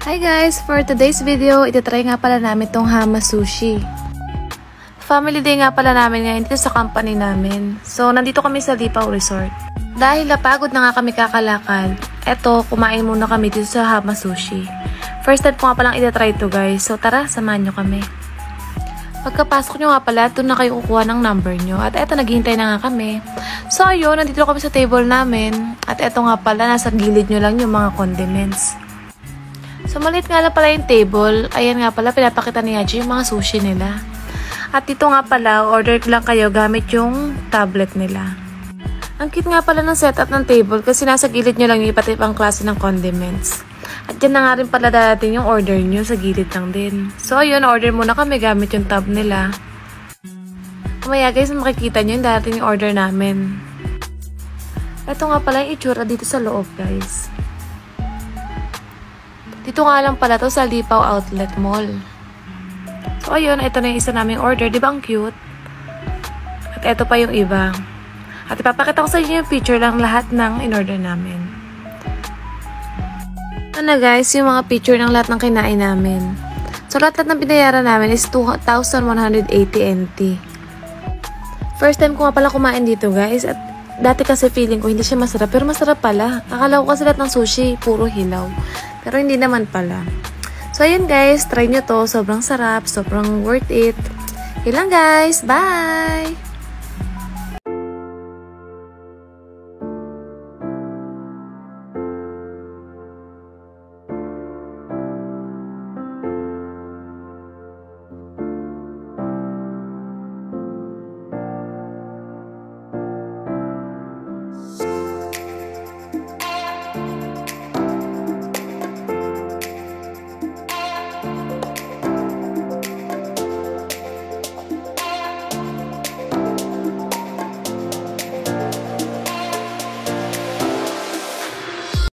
Hi guys! For today's video, itatry nga pala namin tong Hama Sushi. Family day nga pala namin ngayon dito sa company namin. So, nandito kami sa Lipaw Resort. Dahil napagod na nga kami kakalakad, eto, kumain muna kami dito sa Hama Sushi. First time ko nga palang itatry to guys. So, tara, samahan nyo kami. Pagkapasok nyo nga pala, doon na kayo kukuha ng number nyo. At eto, naghihintay na nga kami. So, ayun, nandito kami sa table namin. At eto nga pala, nasa gilid nyo lang yung mga condiments. So, maliit nga lang pala yung table. Ayan nga pala, pinapakita ni Yaji yung mga sushi nila. At dito nga pala, order lang kayo gamit yung tablet nila. Ang cute nga pala ng setup ng table kasi nasa gilid nyo lang yung iba't ibang klase ng condiments. At dyan na nga rin pala dadating yung order nyo, sa gilid lang din. So, ayun, order muna kami gamit yung tab nila. Kumaya guys, makikita nyo yung dadating yung order namin. Ito nga pala yung itsura dito sa loob guys. Dito nga lang pala to sa Lipaw Outlet Mall. So, ayun, ito na yung isa naming order. Diba ang cute? At ito pa yung iba. At ipapakita ko sa inyo yung picture lang lahat ng in-order namin. Ito na guys, yung mga picture ng lahat ng kinain namin. So, lahat ng binayaran namin is 2,180 NT. First time ko nga pala kumain dito guys. At dati kasi feeling ko hindi siya masarap. Pero masarap pala. Akala ko kasi lahat ng sushi, puro hilaw. Pero hindi naman pala. So, ayun guys. Try nyo to. Sobrang sarap. Sobrang worth it. Yun lang guys. Bye!